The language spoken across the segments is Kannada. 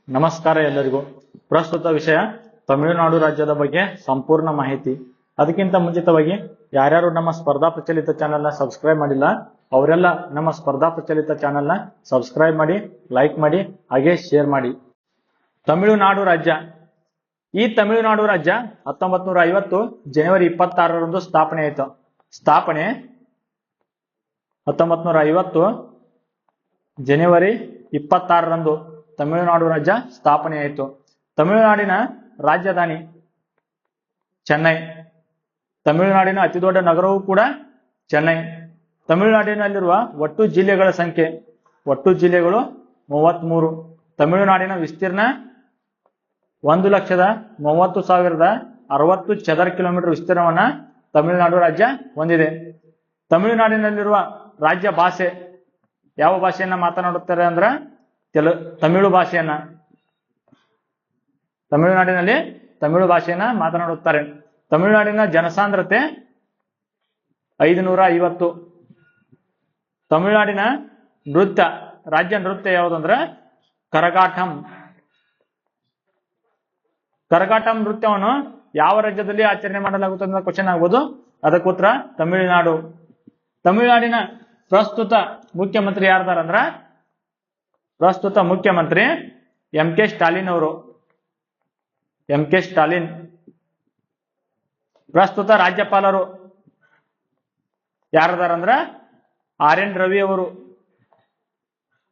ನಮಸ್ಕಾರ ಎಲ್ಲರಿಗೂ. ಪ್ರಸ್ತುತ ವಿಷಯ ತಮಿಳುನಾಡು ರಾಜ್ಯದ ಬಗ್ಗೆ ಸಂಪೂರ್ಣ ಮಾಹಿತಿ. ಅದಕ್ಕಿಂತ ಮುಂಚಿತವಾಗಿ ಯಾರ್ಯಾರು ನಮ್ಮ ಸ್ಪರ್ಧಾ ಪ್ರಚಲಿತ ಚಾನೆಲ್ ನ ಸಬ್ಸ್ಕ್ರೈಬ್ ಮಾಡಿಲ್ಲ ಅವರೆಲ್ಲ ನಮ್ಮ ಸ್ಪರ್ಧಾ ಪ್ರಚಲಿತ ಚಾನೆಲ್ ನ ಸಬ್ಸ್ಕ್ರೈಬ್ ಮಾಡಿ, ಲೈಕ್ ಮಾಡಿ, ಹಾಗೆ ಶೇರ್ ಮಾಡಿ. ತಮಿಳುನಾಡು ರಾಜ್ಯ. ಈ ತಮಿಳುನಾಡು ರಾಜ್ಯ 1950 ಜನವರಿ 26ರಂದು ಸ್ಥಾಪನೆ ಆಯಿತು. 1950 ಜನವರಿ 26ರಂದು ತಮಿಳುನಾಡು ರಾಜ್ಯ ಸ್ಥಾಪನೆ ಆಯಿತು. ತಮಿಳುನಾಡಿನ ರಾಜಧಾನಿ ಚೆನ್ನೈ. ತಮಿಳುನಾಡಿನ ಅತಿ ದೊಡ್ಡ ನಗರವೂ ಕೂಡ ಚೆನ್ನೈ. ತಮಿಳುನಾಡಿನಲ್ಲಿರುವ ಒಟ್ಟು ಜಿಲ್ಲೆಗಳ ಸಂಖ್ಯೆ, ಒಟ್ಟು ಜಿಲ್ಲೆಗಳು 33. ತಮಿಳುನಾಡಿನ ವಿಸ್ತೀರ್ಣ 1,30,30,060 ಚದರ ಕಿಲೋಮೀಟರ್ ವಿಸ್ತೀರ್ಣವನ್ನ ತಮಿಳುನಾಡು ರಾಜ್ಯ ಹೊಂದಿದೆ. ತಮಿಳುನಾಡಿನಲ್ಲಿರುವ ರಾಜ್ಯ ಭಾಷೆ, ಯಾವ ಭಾಷೆಯನ್ನ ಮಾತನಾಡುತ್ತಾರೆ ಅಂದ್ರೆ ತಮಿಳು ಭಾಷೆಯನ್ನ. ತಮಿಳುನಾಡಿನಲ್ಲಿ ತಮಿಳು ಭಾಷೆಯನ್ನ ಮಾತನಾಡುತ್ತಾರೆ. ತಮಿಳುನಾಡಿನ ಜನಸಾಂದ್ರತೆ 550. ತಮಿಳುನಾಡಿನ ನೃತ್ಯ, ರಾಜ್ಯ ನೃತ್ಯ ಯಾವುದಂದ್ರೆ ಕರಗಾಟಂ. ಕರಗಾಟಂ ನೃತ್ಯವನ್ನು ಯಾವ ರಾಜ್ಯದಲ್ಲಿ ಆಚರಣೆ ಮಾಡಲಾಗುತ್ತದೆ ಅಂತ ಕ್ವಶನ್ ಆಗ್ಬೋದು. ಅದಕ್ಕೆ ಉತ್ತರ ತಮಿಳುನಾಡು. ತಮಿಳುನಾಡಿನ ಪ್ರಸ್ತುತ ಮುಖ್ಯಮಂತ್ರಿ ಯಾರ್ದಾರ ಅಂದ್ರ ಪ್ರಸ್ತುತ ಮುಖ್ಯಮಂತ್ರಿ MK ಸ್ಟಾಲಿನ್ ಅವರು. MK ಸ್ಟಾಲಿನ್. ಪ್ರಸ್ತುತ ರಾಜ್ಯಪಾಲರು ಯಾರದಾರ ಅಂದ್ರ RN ರವಿ ಅವರು.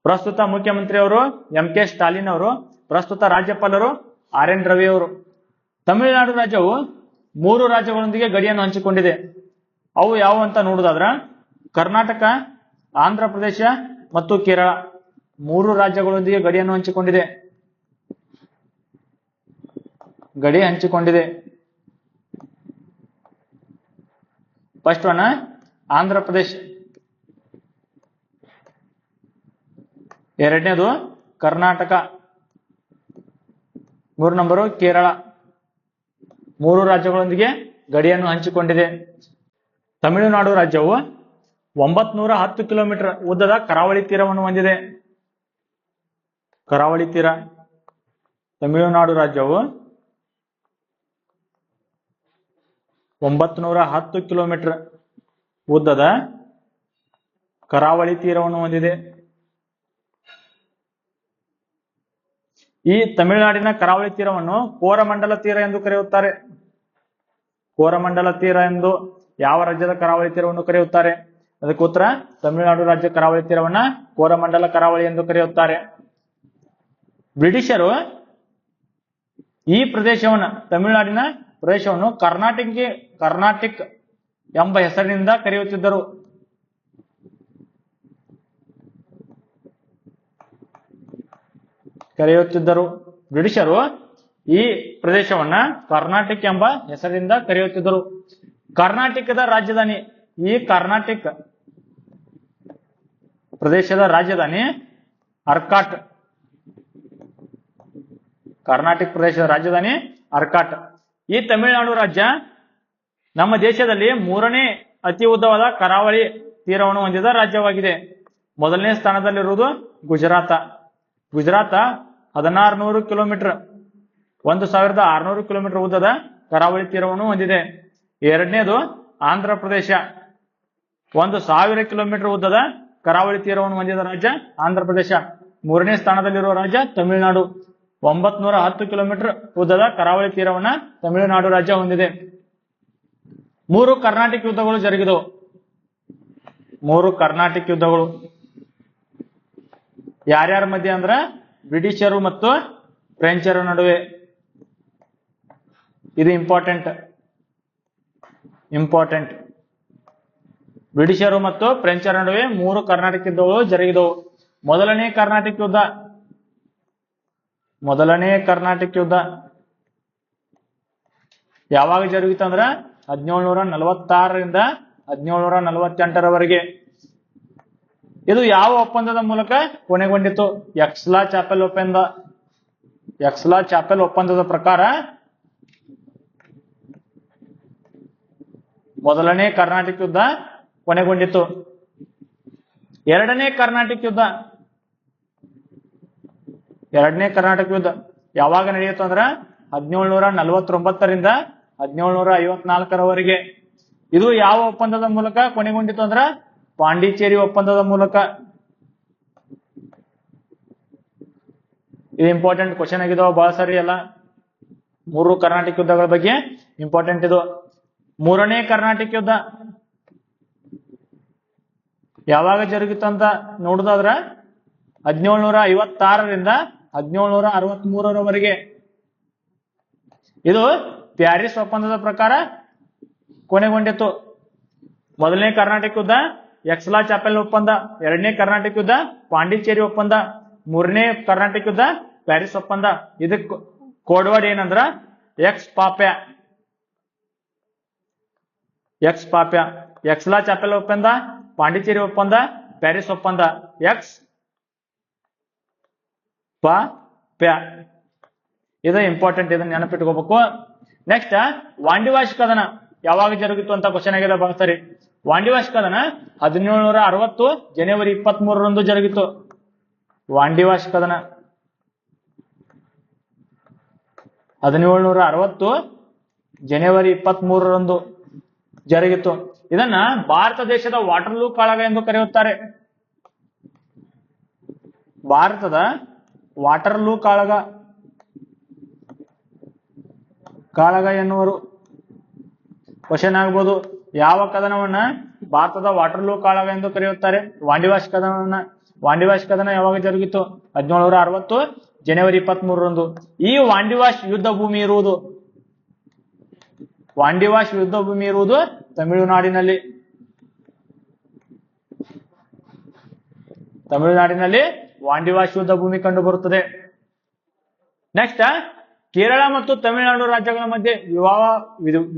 ಪ್ರಸ್ತುತ ಮುಖ್ಯಮಂತ್ರಿ ಅವರು MK ಸ್ಟಾಲಿನ್ ಅವರು. ಪ್ರಸ್ತುತ ರಾಜ್ಯಪಾಲರು RN ರವಿ ಅವರು. ತಮಿಳುನಾಡು ರಾಜ್ಯವು 3 ರಾಜ್ಯಗಳೊಂದಿಗೆ ಗಡಿಯನ್ನು ಹಂಚಿಕೊಂಡಿದೆ. ಅವು ಯಾವ ಅಂತ ನೋಡುದಾದ್ರ ಕರ್ನಾಟಕ, ಆಂಧ್ರ ಪ್ರದೇಶ ಮತ್ತು ಕೇರಳ. 3 ರಾಜ್ಯಗಳೊಂದಿಗೆ ಗಡಿಯನ್ನು ಹಂಚಿಕೊಂಡಿದೆ. ಗಡಿ ಹಂಚಿಕೊಂಡಿದೆ. ಫಸ್ಟ್ ಒನ್ ಆಂಧ್ರ ಪ್ರದೇಶ, ಎರಡನೇದು ಕರ್ನಾಟಕ, 3 ನಂಬರು ಕೇರಳ. 3 ರಾಜ್ಯಗಳೊಂದಿಗೆ ಗಡಿಯನ್ನು ಹಂಚಿಕೊಂಡಿದೆ. ತಮಿಳುನಾಡು ರಾಜ್ಯವು 910 ಕಿಲೋಮೀಟರ್ ಉದ್ದದ ಕರಾವಳಿ ತೀರವನ್ನು ಹೊಂದಿದೆ. ಕರಾವಳಿ ತೀರ. ತಮಿಳುನಾಡು ರಾಜ್ಯವು 910 ಕಿಲೋಮೀಟರ್ ಉದ್ದದ ಕರಾವಳಿ ತೀರವನ್ನು ಹೊಂದಿದೆ. ಈ ತಮಿಳುನಾಡಿನ ಕರಾವಳಿ ತೀರವನ್ನು ಕೋರಮಂಡಲ ತೀರ ಎಂದು ಕರೆಯುತ್ತಾರೆ. ಕೋರಮಂಡಲ ತೀರ ಎಂದು ಯಾವ ರಾಜ್ಯದ ಕರಾವಳಿ ತೀರವನ್ನು ಕರೆಯುತ್ತಾರೆ? ಅದಕ್ಕೆ ಉತ್ತರ ತಮಿಳುನಾಡು ರಾಜ್ಯ ಕರಾವಳಿ ತೀರವನ್ನ ಕೋರಮಂಡಲ ಕರಾವಳಿ ಎಂದು ಕರೆಯುತ್ತಾರೆ. ಬ್ರಿಟಿಷರು ಈ ಪ್ರದೇಶವನ್ನ, ತಮಿಳುನಾಡಿನ ಪ್ರದೇಶವನ್ನು ಕರ್ನಾಟಿಕ್ ಎಂಬ ಹೆಸರಿನಿಂದ ಕರೆಯುತ್ತಿದ್ದರು. ಬ್ರಿಟಿಷರು ಈ ಪ್ರದೇಶವನ್ನ ಕರ್ನಾಟಿಕ್ ಎಂಬ ಹೆಸರಿನಿಂದ ಕರೆಯುತ್ತಿದ್ದರು. ಕರ್ನಾಟಕದ ರಾಜಧಾನಿ, ಈ ಕರ್ನಾಟಿಕ್ ಪ್ರದೇಶದ ರಾಜಧಾನಿ ಅರ್ಕಾಟ್. ಕರ್ನಾಟಕ ಪ್ರದೇಶದ ರಾಜಧಾನಿ ಅರ್ಕಾಟ್. ಈ ತಮಿಳುನಾಡು ರಾಜ್ಯ ನಮ್ಮ ದೇಶದಲ್ಲಿ 3ನೇ ಅತಿ ಉದ್ದವಾದ ಕರಾವಳಿ ತೀರವನ್ನು ಹೊಂದಿದ ರಾಜ್ಯವಾಗಿದೆ. ಮೊದಲನೇ ಸ್ಥಾನದಲ್ಲಿರುವುದು ಗುಜರಾತ. ಗುಜರಾತ 1600 ಕಿಲೋಮೀಟರ್, 1600 ಕಿಲೋಮೀಟರ್ ಉದ್ದದ ಕರಾವಳಿ ತೀರವನ್ನು ಹೊಂದಿದೆ. ಎರಡನೇದು ಆಂಧ್ರ ಪ್ರದೇಶ, 1000 ಕಿಲೋಮೀಟರ್ ಉದ್ದದ ಕರಾವಳಿ ತೀರವನ್ನು ಹೊಂದಿದ ರಾಜ್ಯ ಆಂಧ್ರ ಪ್ರದೇಶ. 3ನೇ ಸ್ಥಾನದಲ್ಲಿರುವ ರಾಜ್ಯ ತಮಿಳುನಾಡು, 910 ಕಿಲೋಮೀಟರ್ ಉದ್ದದ ಕರಾವಳಿ ತೀರವನ್ನ ತಮಿಳುನಾಡು ರಾಜ್ಯ ಹೊಂದಿದೆ. 3 ಕರ್ನಾಟಕ ಯುದ್ಧಗಳು ಜರುಗಿದವು. 3 ಕರ್ನಾಟಕ ಯುದ್ಧಗಳು ಯಾರ್ಯಾರ ಮಧ್ಯೆ ಅಂದ್ರ ಬ್ರಿಟಿಷರು ಮತ್ತು ಫ್ರೆಂಚರ ನಡುವೆ. ಇದು ಇಂಪಾರ್ಟೆಂಟ್. ಬ್ರಿಟಿಷರು ಮತ್ತು ಫ್ರೆಂಚರ ನಡುವೆ 3 ಕರ್ನಾಟಕ ಯುದ್ಧಗಳು ಜರುಗಿದವು. ಮೊದಲನೇ ಕರ್ನಾಟಕ ಯುದ್ಧ ಯಾವಾಗ ಜರುಗಿತು ಅಂದ್ರ 1746ರಿಂದ 1748ರವರೆಗೆ. ಇದು ಯಾವ ಒಪ್ಪಂದದ ಮೂಲಕ ಕೊನೆಗೊಂಡಿತು? ಎಕ್ಸ್ಲಾ ಚಾಪೆಲ್ ಒಪ್ಪಂದದ ಪ್ರಕಾರ ಮೊದಲನೇ ಕರ್ನಾಟಕ ಯುದ್ಧ ಕೊನೆಗೊಂಡಿತು. ಎರಡನೇ ಕರ್ನಾಟಕ ಯುದ್ಧ ಎರಡನೇ ಕರ್ನಾಟಕ ಯುದ್ಧ ಯಾವಾಗ ನಡೆಯಿತು ಅಂದ್ರ 1749ರಿಂದ 1754ರವರೆಗೆ. ಇದು ಯಾವ ಒಪ್ಪಂದದ ಮೂಲಕ ಕೊನೆಗೊಂಡಿತು ಅಂದ್ರ ಪಾಂಡಿಚೇರಿ ಒಪ್ಪಂದದ ಮೂಲಕ. ಇದು ಇಂಪಾರ್ಟೆಂಟ್ ಕ್ವಶನ್ ಆಗಿದಾವ ಬಹಳ ಸಾರಿ ಎಲ್ಲ. 3 ಕರ್ನಾಟಕ ಯುದ್ಧಗಳ ಬಗ್ಗೆ ಇಂಪಾರ್ಟೆಂಟ್ ಇದು. ಮೂರನೇ ಕರ್ನಾಟಕ ಯುದ್ಧ ಯಾವಾಗ ಜರುಗಿತು ಅಂತ ನೋಡುದಾದ್ರ 1756ರಿಂದ 1763ರವರೆಗೆ. ಇದು ಪ್ಯಾರಿಸ್ ಒಪ್ಪಂದದ ಪ್ರಕಾರ ಕೊನೆಗೊಂಡಿತು. ಮೊದಲನೇ ಕರ್ನಾಟಕ ಯುದ್ಧ ಎಕ್ಸ್ಲಾ ಚಾಪೆಲ್ ಒಪ್ಪಂದ, ಎರಡನೇ ಕರ್ನಾಟಕ ಯುದ್ಧ ಪಾಂಡಿಚೇರಿ ಒಪ್ಪಂದ, ಮೂರನೇ ಕರ್ನಾಟಕ ಯುದ್ಧ ಪ್ಯಾರಿಸ್ ಒಪ್ಪಂದ. ಇದಕ್ಕೆ ಕೋಡ್ವರ್ಡ್ ಏನಂದ್ರ ಎಕ್ಸ್ ಪಾಪ್ಯ. ಎಕ್ಸ್ ಪಾಪ್ಯ, ಎಕ್ಸ್ಲಾ ಚಾಪೆಲ್ ಒಪ್ಪಂದ, ಪಾಂಡಿಚೇರಿ ಒಪ್ಪಂದ, ಪ್ಯಾರಿಸ್ ಒಪ್ಪಂದ. ಎಕ್ಸ್ ಪಾಪ್ಯ ಇದು ಇಂಪಾರ್ಟೆಂಟ್, ಇದನ್ನ ನೆನಪಿಟ್ಕೋಬೇಕು. ನೆಕ್ಸ್ಟ್ ವಾಂಡಿವಾಶ್ ಕದನ ಯಾವಾಗ ಜರುಗಿತು ಅಂತ ಕ್ವಶನ್ ಆಗಿದೆ ಬಹಳ ಸರಿ. ವಾಂಡಿವಾಶ್ ಕದನ 1760 ಜನವರಿ 23ರಂದು ಜರುಗಿತು. ವಾಂಡಿವಾಶ್ ಕದನ 1760 ಜನವರಿ 23ರಂದು ಜರುಗಿತು. ಇದನ್ನ ಭಾರತ ದೇಶದ ವಾಟರ್ಲೂ ಕಾಳಗ ಎಂದು ಕರೆಯುತ್ತಾರೆ. ಭಾರತದ ವಾಟರ್ಲೂ ಕಾಳಗ ಎನ್ನುವರು. ಕ್ವಶನ್ ಆಗ್ಬೋದು, ಯಾವ ಕದನವನ್ನ ಭಾರತದ ವಾಟರ್ಲೂ ಕಾಳಗ ಎಂದು ಕರೆಯುತ್ತಾರೆ? ವಾಂಡಿವಾಶ್ ಕದನ ಯಾವಾಗ ಜರುಗಿತು? 1760 ಜನವರಿ 23ರಂದು. ಈ ವಾಂಡಿವಾಶ್ ಯುದ್ಧ ಭೂಮಿ ಇರುವುದು ತಮಿಳುನಾಡಿನಲ್ಲಿ. ವಾಂಡಿವಾಶ್ ಯುದ್ಧ ಭೂಮಿ ಕಂಡು ಬರುತ್ತದೆ. ನೆಕ್ಸ್ಟ್ ಕೇರಳ ಮತ್ತು ತಮಿಳುನಾಡು ರಾಜ್ಯಗಳ ಮಧ್ಯೆ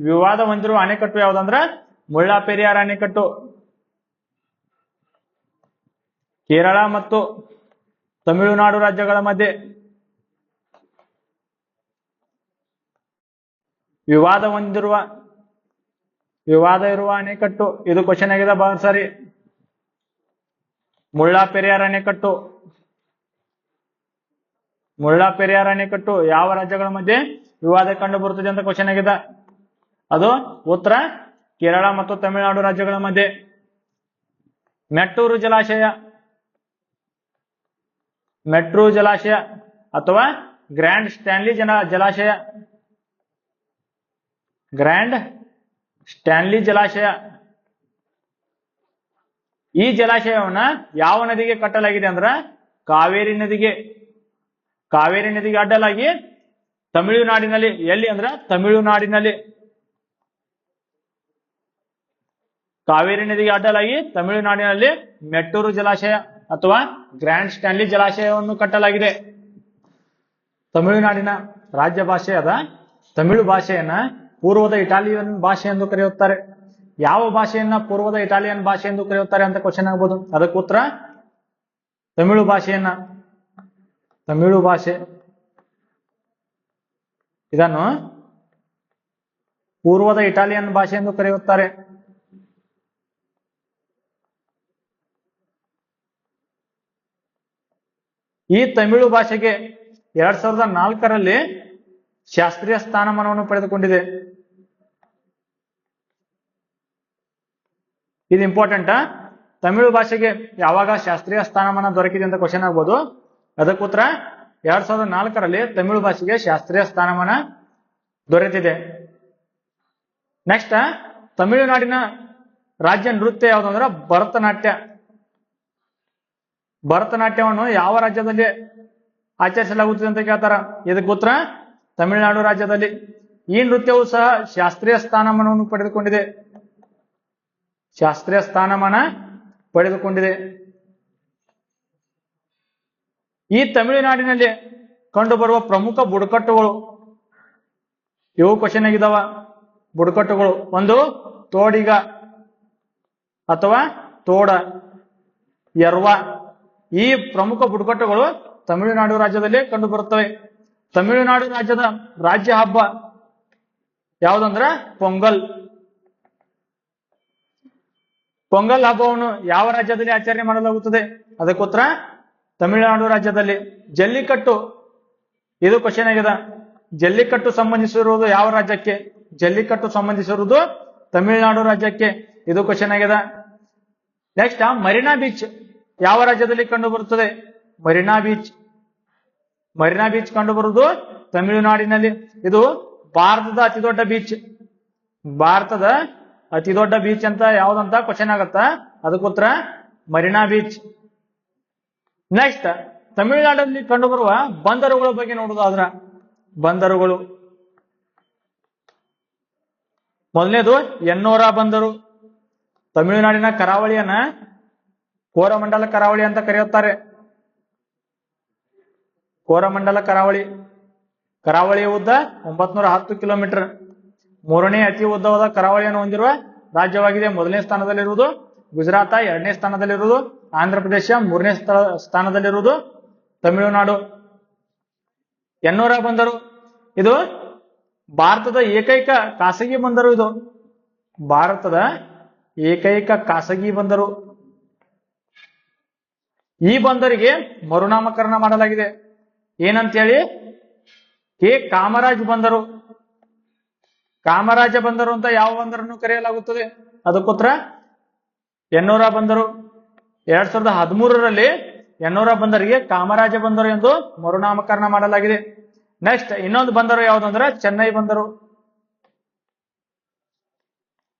ವಿವಾದ ಹೊಂದಿರುವ ಅಣೆಕಟ್ಟು ಯಾವುದಂದ್ರ ಮುಳ್ಳಪೆರಿಯಾರ್ ಅಣೆಕಟ್ಟು. ಕೇರಳ ಮತ್ತು ತಮಿಳುನಾಡು ರಾಜ್ಯಗಳ ಮಧ್ಯೆ ವಿವಾದ ಇರುವ ಅಣೆಕಟ್ಟು. ಇದು ಕ್ವಶನ್ ಆಗಿದೆ ಬಹಳ ಸಾರಿ. ಮುಳ್ಳಪೆರಿಯಾರ್ ಅಣೆಕಟ್ಟು ಯಾವ ರಾಜ್ಯಗಳ ಮಧ್ಯೆ ವಿವಾದ ಕಂಡು ಬರುತ್ತದೆ ಅಂತ ಕ್ವಶನ್ ಆಗಿದೆ. ಅದು ಉತ್ತರ ಕೇರಳ ಮತ್ತು ತಮಿಳುನಾಡು ರಾಜ್ಯಗಳ ಮಧ್ಯೆ. ಮೆಟ್ಟೂರು ಜಲಾಶಯ ಅಥವಾ ಗ್ರ್ಯಾಂಡ್ ಸ್ಟ್ಯಾನ್ಲಿ ಜಲಾಶಯ. ಈ ಜಲಾಶಯವನ್ನ ಯಾವ ನದಿಗೆ ಕಟ್ಟಲಾಗಿದೆ ಅಂದ್ರ ಕಾವೇರಿ ನದಿಗೆ ಅಡ್ಡಲಾಗಿ ತಮಿಳುನಾಡಿನಲ್ಲಿ. ಎಲ್ಲಿ ಅಂದ್ರ ತಮಿಳುನಾಡಿನಲ್ಲಿ. ಕಾವೇರಿ ನದಿಗೆ ಅಡ್ಡಲಾಗಿ ತಮಿಳುನಾಡಿನಲ್ಲಿ ಮೆಟ್ಟೂರು ಜಲಾಶಯ ಅಥವಾ ಗ್ರ್ಯಾಂಡ್ ಸ್ಟ್ಯಾನ್ಲಿ ಜಲಾಶಯವನ್ನು ಕಟ್ಟಲಾಗಿದೆ. ತಮಿಳುನಾಡಿನ ರಾಜ್ಯ ಭಾಷೆಯಾದ ತಮಿಳು ಭಾಷೆಯನ್ನ ಪೂರ್ವದ ಇಟಾಲಿಯನ್ ಭಾಷೆ ಎಂದು ಕರೆಯುತ್ತಾರೆ. ಯಾವ ಭಾಷೆಯನ್ನ ಪೂರ್ವದ ಇಟಾಲಿಯನ್ ಭಾಷೆ ಎಂದು ಕರೆಯುತ್ತಾರೆ ಅಂತ ಕ್ವಶನ್ ಆಗ್ಬೋದು. ಅದಕ್ಕೆ ಉತ್ತರ ತಮಿಳು ಭಾಷೆ. ಇದನ್ನು ಪೂರ್ವದ ಇಟಾಲಿಯನ್ ಭಾಷೆ ಎಂದು ಕರೆಯುತ್ತಾರೆ. ಈ ತಮಿಳು ಭಾಷೆಗೆ 2004ರಲ್ಲಿ ಶಾಸ್ತ್ರೀಯ ಸ್ಥಾನಮಾನವನ್ನು ಪಡೆದುಕೊಂಡಿದೆ. ಇದು ಇಂಪಾರ್ಟೆಂಟ್. ತಮಿಳು ಭಾಷೆಗೆ ಯಾವಾಗ ಶಾಸ್ತ್ರೀಯ ಸ್ಥಾನಮಾನ ದೊರಕಿದೆ ಅಂತ ಕ್ವಶನ್ ಆಗ್ಬೋದು. ಅದಕ್ಕೆ ಉತ್ತರ 2004ರಲ್ಲಿ ತಮಿಳು ಭಾಷೆಗೆ ಶಾಸ್ತ್ರೀಯ ಸ್ಥಾನಮಾನ ದೊರೆತಿದೆ. ನೆಕ್ಸ್ಟ್ ತಮಿಳುನಾಡಿನ ರಾಜ್ಯ ನೃತ್ಯ ಯಾವುದಂದ್ರೆ ಭರತನಾಟ್ಯವನ್ನು ಯಾವ ರಾಜ್ಯದಲ್ಲಿ ಆಚರಿಸಲಾಗುತ್ತದೆ ಅಂತ ಕೇಳ್ತಾರ. ಇದಕ್ಕೆ ಉತ್ತರ ತಮಿಳುನಾಡು ರಾಜ್ಯದಲ್ಲಿ. ಈ ನೃತ್ಯವು ಸಹ ಶಾಸ್ತ್ರೀಯ ಸ್ಥಾನಮಾನವನ್ನು ಪಡೆದುಕೊಂಡಿದೆ. ಈ ತಮಿಳುನಾಡಿನಲ್ಲಿ ಕಂಡುಬರುವ ಪ್ರಮುಖ ಬುಡಕಟ್ಟುಗಳು ಇವು ಕ್ವಶನ್ ಆಗಿದಾವ. ಬುಡಕಟ್ಟುಗಳು ಒಂದು ತೋಡಿಗ ಅಥವಾ ತೋಡ, ಯರ್ವ. ಈ ಪ್ರಮುಖ ಬುಡಕಟ್ಟುಗಳು ತಮಿಳುನಾಡು ರಾಜ್ಯದಲ್ಲಿ ಕಂಡು ಬರುತ್ತವೆ. ತಮಿಳುನಾಡು ರಾಜ್ಯದ ರಾಜ್ಯ ಹಬ್ಬ ಯಾವುದಂದ್ರ ಪೊಂಗಲ್. ಪೊಂಗಲ್ ಹಬ್ಬವನ್ನು ಯಾವ ರಾಜ್ಯದಲ್ಲಿ ಆಚರಣೆ ಮಾಡಲಾಗುತ್ತದೆ? ಅದಕ್ಕೆ ಉತ್ತರ ತಮಿಳುನಾಡು ರಾಜ್ಯದಲ್ಲಿ. ಜಲ್ಲಿಕಟ್ಟು ಇದು ಕ್ವಶನ್ ಆಗಿದೆ. ಜಲ್ಲಿಕಟ್ಟು ಸಂಬಂಧಿಸಿರುವುದು ಯಾವ ರಾಜ್ಯಕ್ಕೆ? ಜಲ್ಲಿಕಟ್ಟು ಸಂಬಂಧಿಸಿರುವುದು ತಮಿಳುನಾಡು ರಾಜ್ಯಕ್ಕೆ. ಇದು ಕ್ವಶನ್ ಆಗಿದೆ. ನೆಕ್ಸ್ಟ್ ಮರೀನಾ ಬೀಚ್ ಯಾವ ರಾಜ್ಯದಲ್ಲಿ ಕಂಡು ಬರುತ್ತದೆ? ಮರೀನಾ ಬೀಚ್. ಮರೀನಾ ಬೀಚ್ ಕಂಡು ಬರುವುದು ತಮಿಳುನಾಡಿನಲ್ಲಿ. ಇದು ಭಾರತದ ಅತಿ ದೊಡ್ಡ ಬೀಚ್. ಭಾರತದ ಅತಿ ದೊಡ್ಡ ಬೀಚ್ ಅಂತ ಯಾವ್ದಂತ ಕ್ವಶನ್ ಆಗತ್ತ. ಅದಕ್ಕೆ ಉತ್ತರ ಮರೀನಾ ಬೀಚ್. ನೆಕ್ಸ್ಟ್ ತಮಿಳುನಾಡಿನಲ್ಲಿ ಕಂಡು ಬರುವ ಬಂದರುಗಳ ಬಗ್ಗೆ ನೋಡುವುದಾದ್ರ ಬಂದರುಗಳು. ಮೊದಲನೇದು ಎನ್ನೋರ ಬಂದರು. ತಮಿಳುನಾಡಿನ ಕರಾವಳಿಯನ್ನ ಕೋರಮಂಡಲ ಕರಾವಳಿ ಅಂತ ಕರೆಯುತ್ತಾರೆ. ಕೋರಮಂಡಲ ಕರಾವಳಿ. ಕರಾವಳಿಯ ಉದ್ದ 910 ಕಿಲೋಮೀಟರ್. ಮೂರನೇ ಅತಿ ಉದ್ದವಾದ ಕರಾವಳಿಯನ್ನು ಹೊಂದಿರುವ ರಾಜ್ಯವಾಗಿದೆ. ಮೊದಲನೇ ಸ್ಥಾನದಲ್ಲಿರುವುದು ಗುಜರಾತ, ಎರಡನೇ ಸ್ಥಾನದಲ್ಲಿರುವುದು ಆಂಧ್ರ ಪ್ರದೇಶ, ಮೂರನೇ ಸ್ಥಾನದಲ್ಲಿರುವುದು ತಮಿಳುನಾಡು. ಎನ್ನೋರ ಬಂದರು ಇದು ಭಾರತದ ಏಕೈಕ ಖಾಸಗಿ ಬಂದರು. ಇದು ಭಾರತದ ಏಕೈಕ ಖಾಸಗಿ ಬಂದರು. ಈ ಬಂದರಿಗೆ ಮರುನಾಮಕರಣ ಮಾಡಲಾಗಿದೆ. ಏನಂತೇಳಿ? ಕೆ ಕಾಮರಾಜ್ ಬಂದರು. ಕಾಮರಾಜ ಬಂದರು ಅಂತ ಯಾವ ಬಂದರನ್ನು ಕರೆಯಲಾಗುತ್ತದೆ? ಅದಕ್ಕೋತ್ರ ಎನ್ನೋರ ಬಂದರು. 2013ರಲ್ಲಿ ಎನ್ನೋರ ಬಂದರಿಗೆ ಕಾಮರಾಜ ಬಂದರು ಎಂದು ಮರುನಾಮಕರಣ ಮಾಡಲಾಗಿದೆ. ನೆಕ್ಸ್ಟ್ ಇನ್ನೊಂದು ಬಂದರು ಯಾವುದು ಅಂದ್ರೆ ಚೆನ್ನೈ ಬಂದರು.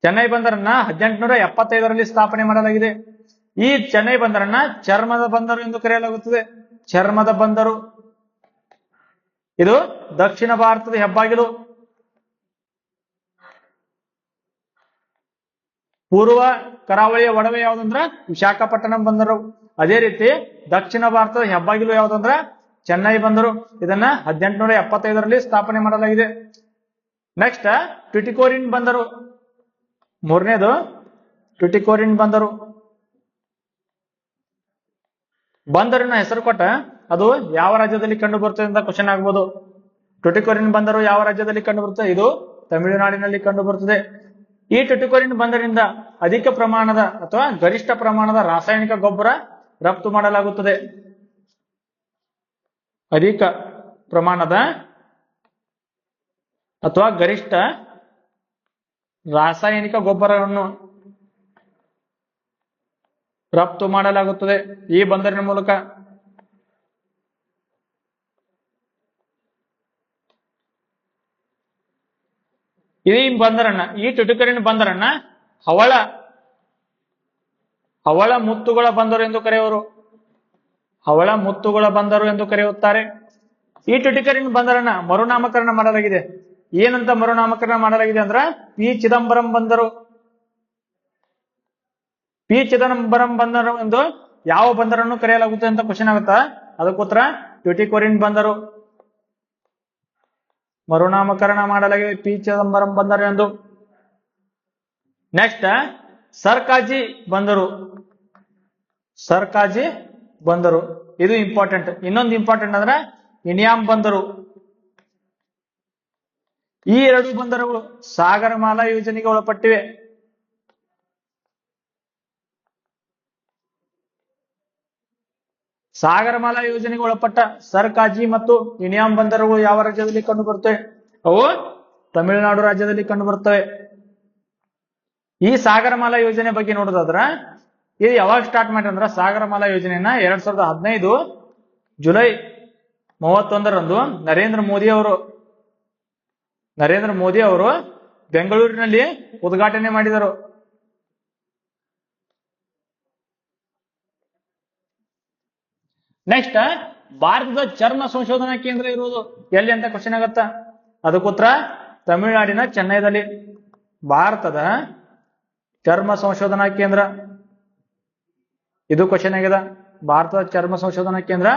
ಚೆನ್ನೈ ಬಂದರನ್ನ 1875ರಲ್ಲಿ ಸ್ಥಾಪನೆ ಮಾಡಲಾಗಿದೆ. ಈ ಚೆನ್ನೈ ಬಂದರನ್ನ ಚರ್ಮದ ಬಂದರು ಎಂದು ಕರೆಯಲಾಗುತ್ತದೆ. ಚರ್ಮದ ಬಂದರು. ಇದು ದಕ್ಷಿಣ ಭಾರತದ ಹೆಬ್ಬಾಗಿಲು. ಪೂರ್ವ ಕರಾವಳಿಯ ಒಡವೆ ಯಾವುದಂದ್ರ ವಿಶಾಖಪಟ್ಟಣಂ ಬಂದರು. ಅದೇ ರೀತಿ ದಕ್ಷಿಣ ಭಾರತದ ಹೆಬ್ಬಾಗಿಲು ಯಾವುದಂದ್ರ ಚೆನ್ನೈ ಬಂದರು. ಇದನ್ನ 1875ರಲ್ಲಿ ಸ್ಥಾಪನೆ ಮಾಡಲಾಗಿದೆ. ನೆಕ್ಸ್ಟ್ ಟ್ಯುಟಿಕೋರಿನ್ ಬಂದರು. ಮೂರನೇದು ಟ್ಯುಟಿಕೋರಿನ್ ಬಂದರು. ಬಂದರಿನ ಹೆಸರು ಕೊಟ್ಟ ಅದು ಯಾವ ರಾಜ್ಯದಲ್ಲಿ ಕಂಡು ಬರುತ್ತದೆ ಅಂತ ಕ್ವಶನ್ ಆಗ್ಬೋದು. ಟ್ಯುಟಿಕೋರಿನ್ ಬಂದರು ಯಾವ ರಾಜ್ಯದಲ್ಲಿ ಕಂಡು ಬರುತ್ತದೆ? ಇದು ತಮಿಳುನಾಡಿನಲ್ಲಿ ಕಂಡು ಬರುತ್ತದೆ. ಈ ಟ್ಯುಟಿಕೋರಿನ್ ಬಂದರಿಂದ ಅಧಿಕ ಪ್ರಮಾಣದ ಅಥವಾ ಗರಿಷ್ಠ ಪ್ರಮಾಣದ ರಾಸಾಯನಿಕ ಗೊಬ್ಬರ ರಫ್ತು ಮಾಡಲಾಗುತ್ತದೆ. ಅಧಿಕ ಪ್ರಮಾಣದ ಅಥವಾ ಗರಿಷ್ಠ ರಾಸಾಯನಿಕ ಗೊಬ್ಬರವನ್ನು ರಫ್ತು ಮಾಡಲಾಗುತ್ತದೆ ಈ ಬಂದರಿನ ಮೂಲಕ. ಈ ಬಂದರನ್ನ, ಈ ಟ್ಯುಟಿಕೋರಿನ್ ಬಂದರನ್ನ ಹವಳ ಮುತ್ತುಗಳ ಬಂದರು ಎಂದು ಕರೆಯುವರು. ಹವಳ ಮುತ್ತುಗಳ ಬಂದರು ಎಂದು ಕರೆಯುತ್ತಾರೆ. ಈ ಟ್ಯುಟಿಕೋರಿನ್ ಬಂದರನ್ನ ಮರುನಾಮಕರಣ ಮಾಡಲಾಗಿದೆ. ಏನಂತ ಮರುನಾಮಕರಣ ಮಾಡಲಾಗಿದೆ ಅಂದ್ರ ಪಿ ಚಿದಂಬರಂ ಬಂದರು. ಪಿ ಚಿದಂಬರಂ ಬಂದರು ಎಂದು ಯಾವ ಬಂದರನ್ನು ಕರೆಯಲಾಗುತ್ತದೆ ಅಂತ ಕ್ವಶನ್ ಆಗುತ್ತಾ? ಅದಕ್ಕೋತ್ರ ಟ್ಯುಟಿಕೋರಿನ್ ಬಂದರು ಮರುನಾಮಕರಣ ಮಾಡಲಾಗಿದೆ ಪಿ ಚಿದಂಬರಂ ಬಂದರು ಎಂದು. ನೆಕ್ಸ್ಟ್ ಸರ್ಕಾಜಿ ಬಂದರು. ಸರ್ಕಾಜಿ ಬಂದರು ಇದು ಇಂಪಾರ್ಟೆಂಟ್. ಇನ್ನೊಂದು ಇಂಪಾರ್ಟೆಂಟ್ ಅಂದ್ರೆ ಇನಿಯಾಂ ಬಂದರು. ಈ ಎರಡು ಬಂದರುಗಳು ಸಾಗರಮಾಲಾ ಯೋಜನೆಗೆ ಒಳಪಟ್ಟಿವೆ. ಸಾಗರಮಾಲಾ ಯೋಜನೆಗೆ ಒಳಪಟ್ಟ ಸರ್ಕಾಜಿ ಮತ್ತು ಇನಿಯಾಂ ಬಂದರುಗಳು ಯಾವ ರಾಜ್ಯದಲ್ಲಿ ಕಂಡು ಬರುತ್ತವೆ? ಅವು ತಮಿಳುನಾಡು ರಾಜ್ಯದಲ್ಲಿ ಕಂಡು ಬರುತ್ತವೆ. ಈ ಸಾಗರಮಾಲಾ ಯೋಜನೆ ಬಗ್ಗೆ ನೋಡೋದಾದ್ರ ಇದು ಯಾವಾಗ ಸ್ಟಾರ್ಟ್ ಮಾಡಿದ್ರ ಸಾಗರಮಾಲಾ ಯೋಜನೆಯನ್ನ 2015 ಜುಲೈ 31ರಂದು ನರೇಂದ್ರ ಮೋದಿ ಅವರು ಬೆಂಗಳೂರಿನಲ್ಲಿ ಉದ್ಘಾಟನೆ ಮಾಡಿದರು. ನೆಕ್ಸ್ಟ್ ಭಾರತದ ಚರ್ಮ ಸಂಶೋಧನಾ ಕೇಂದ್ರ ಇರುವುದು ಎಲ್ಲಿ ಅಂತ ಕ್ವಶನ್ ಆಗತ್ತ. ಅದಕ್ಕೋತ್ರ ತಮಿಳುನಾಡಿನ ಚೆನ್ನೈದಲ್ಲಿ ಭಾರತದ ಚರ್ಮ ಸಂಶೋಧನಾ ಕೇಂದ್ರ ಇದು ಕ್ವಶನ್ ಆಗಿದೆ. ಭಾರತದ ಚರ್ಮ ಸಂಶೋಧನಾ ಕೇಂದ್ರ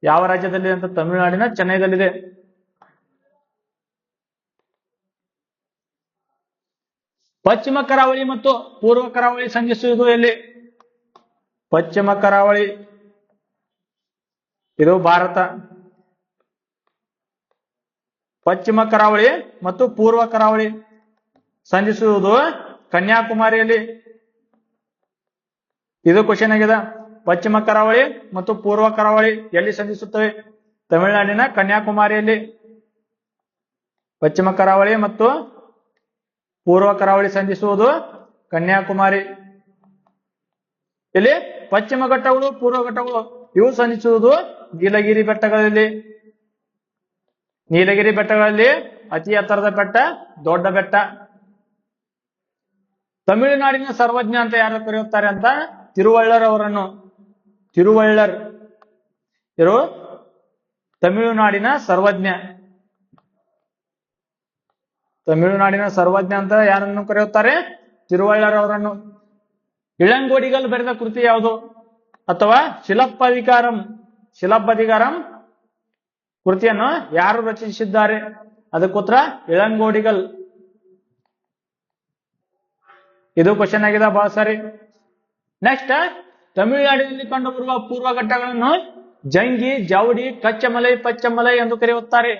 ಯಾವ ರಾಜ್ಯದಲ್ಲಿ ಅಂತ ತಮಿಳುನಾಡಿನ ಚೆನ್ನೈದಲ್ಲಿದೆ. ಪಶ್ಚಿಮ ಕರಾವಳಿ ಮತ್ತು ಪೂರ್ವ ಕರಾವಳಿ ಸಂಧಿಸುವುದು ಎಲ್ಲಿ? ಪಶ್ಚಿಮ ಕರಾವಳಿ ಇದು ಭಾರತ. ಪಶ್ಚಿಮ ಕರಾವಳಿ ಮತ್ತು ಪೂರ್ವ ಕರಾವಳಿ ಸಂಧಿಸುವುದು ಕನ್ಯಾಕುಮಾರಿಯಲ್ಲಿ. ಇದು ಕ್ವಶನ್ ಆಗಿದೆ. ಪಶ್ಚಿಮ ಕರಾವಳಿ ಮತ್ತು ಪೂರ್ವ ಕರಾವಳಿ ಎಲ್ಲಿ ಸಂಧಿಸುತ್ತವೆ? ತಮಿಳುನಾಡಿನ ಕನ್ಯಾಕುಮಾರಿಯಲ್ಲಿ. ಪಶ್ಚಿಮ ಕರಾವಳಿ ಮತ್ತು ಪೂರ್ವ ಕರಾವಳಿ ಸಂಧಿಸುವುದು ಕನ್ಯಾಕುಮಾರಿ. ಇಲ್ಲಿ ಪಶ್ಚಿಮ ಘಟ್ಟಗಳು ಪೂರ್ವ ಘಟ್ಟಗಳು ಇವು ಸಂಧಿಸುವುದು ನೀಲಗಿರಿ ಬೆಟ್ಟಗಳಲ್ಲಿ. ನೀಲಗಿರಿ ಬೆಟ್ಟಗಳಲ್ಲಿ ಅತಿ ಎತ್ತರದ ಬೆಟ್ಟ ದೊಡ್ಡ ಬೆಟ್ಟ. ತಮಿಳುನಾಡಿನ ಸರ್ವಜ್ಞ ಅಂತ ಯಾರು ಕರೆಯುತ್ತಾರೆ ಅಂತ ತಿರುವಳ್ಳರ್ ಅವರನ್ನು. ತಿರುವಳ್ಳರ್ ಇವರು ತಮಿಳುನಾಡಿನ ಸರ್ವಜ್ಞ. ತಮಿಳುನಾಡಿನ ಸರ್ವಜ್ಞ ಅಂತ ಯಾರನ್ನು ಕರೆಯುತ್ತಾರೆ? ತಿರುವಳ್ಳರ್ ಅವರನ್ನು. ಇಳಂಗೋಡಿಗಲ್ ಬರೆದ ಕೃತಿ ಯಾವುದು? ಅಥವಾ ಶಿಲಪ್ಪದಿಗಾರಂ ಶಿಲಪ್ಪದಿಗಾರಂ ಕೃತಿಯನ್ನು ಯಾರು ರಚಿಸಿದ್ದಾರೆ? ಅದಕ್ಕೋತ್ರ ಇಳಂಗೋಡಿಗಲ್. ಇದು ಕ್ವಶನ್ ಆಗಿದೆ ಬಹಳ ಸಾರಿ. ನೆಕ್ಸ್ಟ್, ತಮಿಳುನಾಡಿನಲ್ಲಿ ಕಂಡುಬರುವ ಪೂರ್ವ ಘಟ್ಟಗಳನ್ನು ಜಂಗಿ, ಜವಡಿ, ಕಚ್ಚಮಲೈ, ಪಚ್ಚಮಲೈ ಎಂದು ಕರೆಯುತ್ತಾರೆ.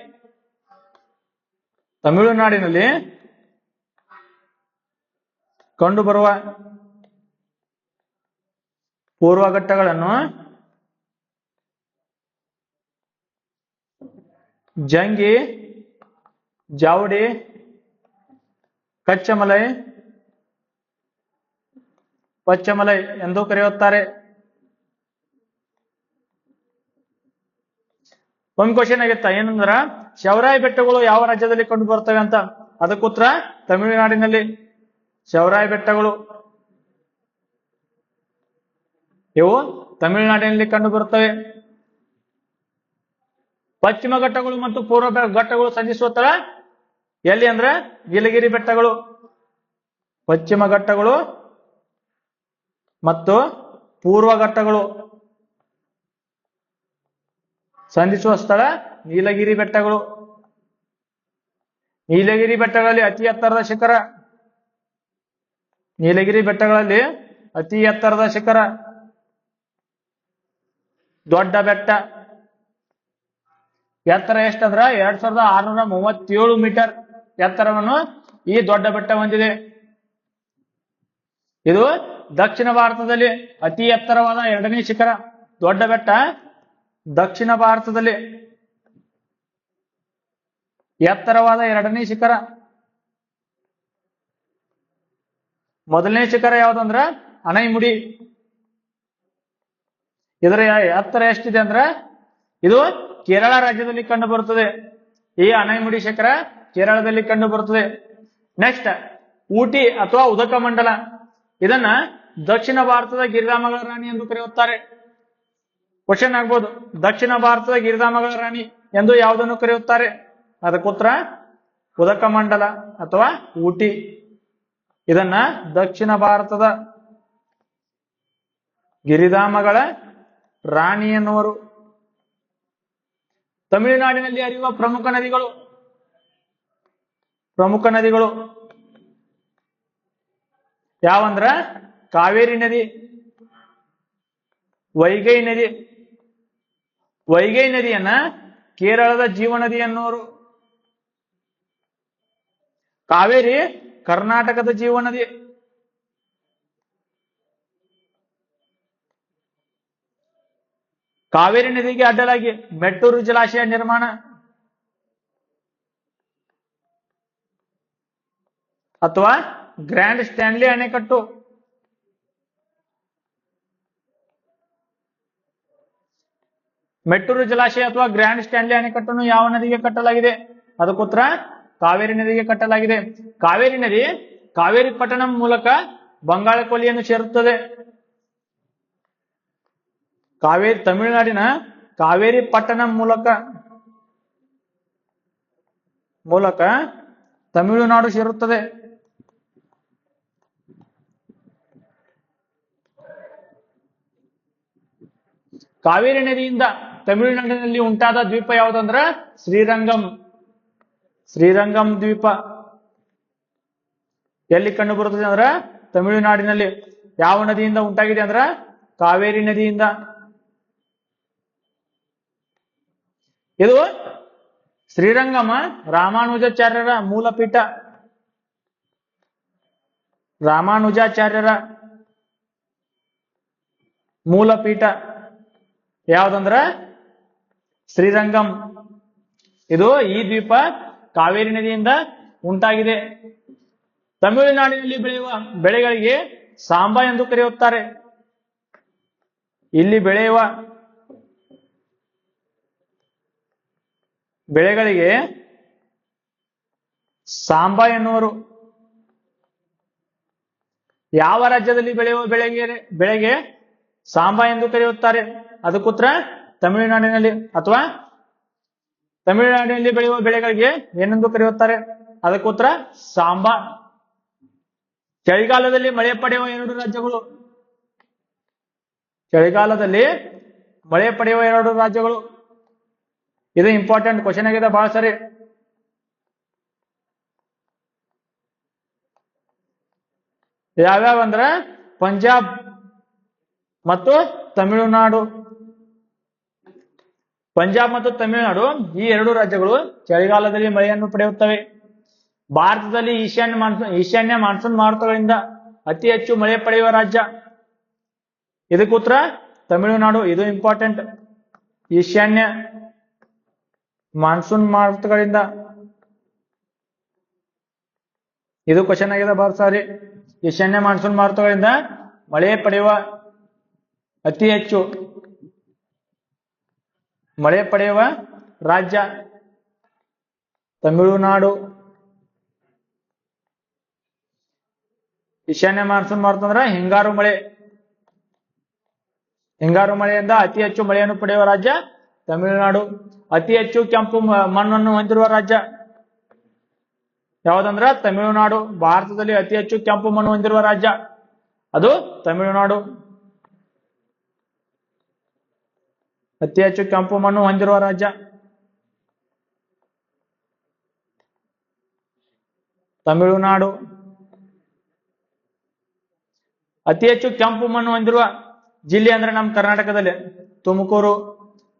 ತಮಿಳುನಾಡಿನಲ್ಲಿ ಕಂಡುಬರುವ ಪೂರ್ವ ಘಟ್ಟಗಳನ್ನು ಜಂಗಿ, ಜಾವಡಿ, ಕಚ್ಚಮಲೈ, ಪಚ್ಚಮಲೈ ಎಂದು ಕರೆಯುತ್ತಾರೆ. ಒಂದು ಕ್ವಶನ್ ಆಗಿತ್ತ ಏನಂದ್ರ ಶೌರಾಯಿ ಬೆಟ್ಟಗಳು ಯಾವ ರಾಜ್ಯದಲ್ಲಿ ಕಂಡು ಬರ್ತವೆ ಅಂತ? ಅದಕ್ಕೂತ್ರ ತಮಿಳುನಾಡಿನಲ್ಲಿ. ಶೌರಾಯಿ ಬೆಟ್ಟಗಳು ಇವು ತಮಿಳುನಾಡಿನಲ್ಲಿ ಕಂಡು ಬರುತ್ತವೆ. ಪಶ್ಚಿಮ ಘಟ್ಟಗಳು ಮತ್ತು ಪೂರ್ವ ಘಟ್ಟಗಳು ಸಂಧಿಸುವ ಸ್ಥಳ ಎಲ್ಲಿ ಅಂದ್ರೆ ನೀಲಗಿರಿ ಬೆಟ್ಟಗಳು. ಪಶ್ಚಿಮ ಘಟ್ಟಗಳು ಮತ್ತು ಪೂರ್ವ ಘಟ್ಟಗಳು ಸಂಧಿಸುವ ಸ್ಥಳ ನೀಲಗಿರಿ ಬೆಟ್ಟಗಳು. ನೀಲಗಿರಿ ಬೆಟ್ಟಗಳಲ್ಲಿ ಅತಿ ಎತ್ತರದ ಶಿಖರ. ನೀಲಗಿರಿ ಬೆಟ್ಟಗಳಲ್ಲಿ ಅತಿ ಎತ್ತರದ ಶಿಖರ ದೊಡ್ಡ ಬೆಟ್ಟ. ಎತ್ತರ ಎಷ್ಟಂದ್ರ 2637 ಮೀಟರ್ ಎತ್ತರವನ್ನು ಈ ದೊಡ್ಡ ಬೆಟ್ಟ ಹೊಂದಿದೆ. ಇದು ದಕ್ಷಿಣ ಭಾರತದಲ್ಲಿ ಅತಿ ಎತ್ತರವಾದ ಎರಡನೇ ಶಿಖರ. ದೊಡ್ಡ ಬೆಟ್ಟ ದಕ್ಷಿಣ ಭಾರತದಲ್ಲಿ ಎತ್ತರವಾದ ಎರಡನೇ ಶಿಖರ. ಮೊದಲನೇ ಶಿಖರ ಯಾವ್ದಂದ್ರ ಅನೈಮುಡಿ. ಇದರ ಎತ್ತರ ಎಷ್ಟಿದೆ ಅಂದ್ರ ಇದು ಕೇರಳ ರಾಜ್ಯದಲ್ಲಿ ಕಂಡು ಬರುತ್ತದೆ. ಈ ಅನೈಮುಡಿ ಶಿಖರ ಕೇರಳದಲ್ಲಿ ಕಂಡು ಬರುತ್ತದೆ. ನೆಕ್ಸ್ಟ್, ಊಟಿ ಅಥವಾ ಉದಕ ಮಂಡಲ. ಇದನ್ನ ದಕ್ಷಿಣ ಭಾರತದ ಗಿರಿಧಾಮಗಳ ರಾಣಿ ಎಂದು ಕರೆಯುತ್ತಾರೆ. ಕ್ವಶನ್ ಆಗ್ಬೋದು, ದಕ್ಷಿಣ ಭಾರತದ ಗಿರಿಧಾಮಗಳ ರಾಣಿ ಎಂದು ಯಾವುದನ್ನು ಕರೆಯುತ್ತಾರೆ? ಅದಕ್ಕೋತ್ರ ಉದಕ ಮಂಡಲ ಅಥವಾ ಊಟಿ. ಇದನ್ನ ದಕ್ಷಿಣ ಭಾರತದ ಗಿರಿಧಾಮಗಳ ರಾಣಿ ಎನ್ನುವರು. ತಮಿಳುನಾಡಿನಲ್ಲಿ ಹರಿಯುವ ಪ್ರಮುಖ ನದಿಗಳು. ಪ್ರಮುಖ ನದಿಗಳು ಯಾವಂದ್ರ ಕಾವೇರಿ ನದಿ, ವೈಗೈ ನದಿ. ವೈಗೈ ನದಿಯನ್ನ ಕೇರಳದ ಜೀವನದಿ ಎನ್ನುವರು. ಕಾವೇರಿ ಕರ್ನಾಟಕದ ಜೀವನದಿ. ಕಾವೇರಿ ನದಿಗೆ ಅಡ್ಡಲಾಗಿ ಮೆಟ್ಟೂರು ಜಲಾಶಯ ನಿರ್ಮಾಣ ಅಥವಾ ಗ್ರ್ಯಾಂಡ್ ಸ್ಟ್ಯಾನ್ಲಿ ಅಣೆಕಟ್ಟು. ಮೆಟ್ಟೂರು ಜಲಾಶಯ ಅಥವಾ ಗ್ರ್ಯಾಂಡ್ ಸ್ಟ್ಯಾನ್ಲಿ ಅಣೆಕಟ್ಟನ್ನು ಯಾವ ನದಿಗೆ ಕಟ್ಟಲಾಗಿದೆ? ಅದಕ್ಕೋತ್ರ ಕಾವೇರಿ ನದಿಗೆ ಕಟ್ಟಲಾಗಿದೆ. ಕಾವೇರಿ ನದಿ ಕಾವೇರಿ ಪಟ್ಟಣಂ ಮೂಲಕ ಬಂಗಾಳ ಕೊಲ್ಲಿಯನ್ನು ಸೇರುತ್ತದೆ. ತಮಿಳುನಾಡಿನ ಕಾವೇರಿ ಪಟ್ಟಣಂ ಮೂಲಕ ತಮಿಳುನಾಡು ಸೇರುತ್ತದೆ. ಕಾವೇರಿ ನದಿಯಿಂದ ತಮಿಳುನಾಡಿನಲ್ಲಿ ಉಂಟಾದ ದ್ವೀಪ ಯಾವುದಂದ್ರ ಶ್ರೀರಂಗಂ. ಶ್ರೀರಂಗಂ ದ್ವೀಪ ಎಲ್ಲಿ ಕಂಡು ಬರುತ್ತದೆ ಅಂದ್ರ ತಮಿಳುನಾಡಿನಲ್ಲಿ. ಯಾವ ನದಿಯಿಂದ ಉಂಟಾಗಿದೆ ಅಂದ್ರ ಕಾವೇರಿ ನದಿಯಿಂದ. ಇದು ಶ್ರೀರಂಗಮ ರಾಮಾನುಜಾಚಾರ್ಯರ ಮೂಲಪೀಠ. ರಾಮಾನುಜಾಚಾರ್ಯರ ಮೂಲಪೀಠ ಯಾವ್ದಂದ್ರ ಶ್ರೀರಂಗಂ. ಇದು ಈ ದ್ವೀಪ ಕಾವೇರಿ ನದಿಯಿಂದ ಉಂಟಾಗಿದೆ. ತಮಿಳುನಾಡಿನಲ್ಲಿ ಬೆಳೆಯುವ ಬೆಳೆಗಳಿಗೆ ಸಾಂಬಾ ಎಂದು ಕರೆಯುತ್ತಾರೆ. ಇಲ್ಲಿ ಬೆಳೆಯುವ ಬೆಳೆಗಳಿಗೆ ಸಾಂಬಾ ಎನ್ನುವರು. ಯಾವ ರಾಜ್ಯದಲ್ಲಿ ಬೆಳೆಯುವ ಬೆಳೆಗೆ ಸಾಂಬಾ ಎಂದು ಕರೆಯುತ್ತಾರೆ? ಅದಕ್ಕೂತ್ರ ತಮಿಳುನಾಡಿನಲ್ಲಿ. ಅಥವಾ ತಮಿಳುನಾಡಿನಲ್ಲಿ ಬೆಳೆಯುವ ಬೆಳೆಗಳಿಗೆ ಏನೆಂದು ಕರೆಯುತ್ತಾರೆ? ಅದಕ್ಕೂತ್ರ ಸಾಂಬಾ. ಚಳಿಗಾಲದಲ್ಲಿ ಮಳೆ ಪಡೆಯುವ 2 ರಾಜ್ಯಗಳು. ಚಳಿಗಾಲದಲ್ಲಿ ಮಳೆ ಪಡೆಯುವ 2 ರಾಜ್ಯಗಳು. ಇದು ಇಂಪಾರ್ಟೆಂಟ್ ಕ್ವಶನ್ ಆಗಿದೆ ಬಹಳ ಸರಿ. ಯಾವ್ಯಾವ ಅಂದ್ರ ಪಂಜಾಬ್ ಮತ್ತು ತಮಿಳುನಾಡು. ಪಂಜಾಬ್ ಮತ್ತು ತಮಿಳುನಾಡು ಈ 2 ರಾಜ್ಯಗಳು ಚಳಿಗಾಲದಲ್ಲಿ ಮಳೆಯನ್ನು ಪಡೆಯುತ್ತವೆ. ಭಾರತದಲ್ಲಿ ಈಶಾನ್ಯ ಮಾನ್ಸೂನ್ ಮಾರುತಗಳಿಂದ ಅತಿ ಹೆಚ್ಚು ಮಳೆ ಪಡೆಯುವ ರಾಜ್ಯ. ಇದಕ್ಕೆ ಉತ್ತರ ತಮಿಳುನಾಡು. ಇದು ಇಂಪಾರ್ಟೆಂಟ್. ಈಶಾನ್ಯ ಮಾನ್ಸೂನ್ ಮಾರುತಗಳಿಂದ. ಇದು ಕ್ವಶನ್ ಆಗಿದೆ ಬಹಳ ಸಾರಿ. ಈಶಾನ್ಯ ಮಾನ್ಸೂನ್ ಮಾರುತಗಳಿಂದ ಮಳೆ ಪಡೆಯುವ ಅತಿ ಹೆಚ್ಚು ಮಳೆ ಪಡೆಯುವ ರಾಜ್ಯ ತಮಿಳುನಾಡು. ಈಶಾನ್ಯ ಮಾನ್ಸೂನ್ ಮಾರುತ ಅಂದ್ರೆ ಹಿಂಗಾರು ಮಳೆ. ಹಿಂಗಾರು ಮಳೆಯಿಂದ ಅತಿ ಹೆಚ್ಚು ಮಳೆಯನ್ನು ಪಡೆಯುವ ರಾಜ್ಯ ತಮಿಳುನಾಡು. ಅತಿ ಹೆಚ್ಚು ಕೆಂಪು ಮಣ್ಣನ್ನು ಹೊಂದಿರುವ ರಾಜ್ಯ ಯಾವುದಂದ್ರ ತಮಿಳುನಾಡು. ಭಾರತದಲ್ಲಿ ಅತಿ ಹೆಚ್ಚು ಕೆಂಪು ಮಣ್ಣು ಹೊಂದಿರುವ ರಾಜ್ಯ ಅದು ತಮಿಳುನಾಡು. ಅತಿ ಹೆಚ್ಚು ಕೆಂಪು ಮಣ್ಣು ಹೊಂದಿರುವ ರಾಜ್ಯ ತಮಿಳುನಾಡು. ಅತಿ ಹೆಚ್ಚು ಕೆಂಪು ಮಣ್ಣು ಹೊಂದಿರುವ ಜಿಲ್ಲೆ ಅಂದ್ರೆ ನಮ್ಮ ಕರ್ನಾಟಕದಲ್ಲಿ ತುಮಕೂರು.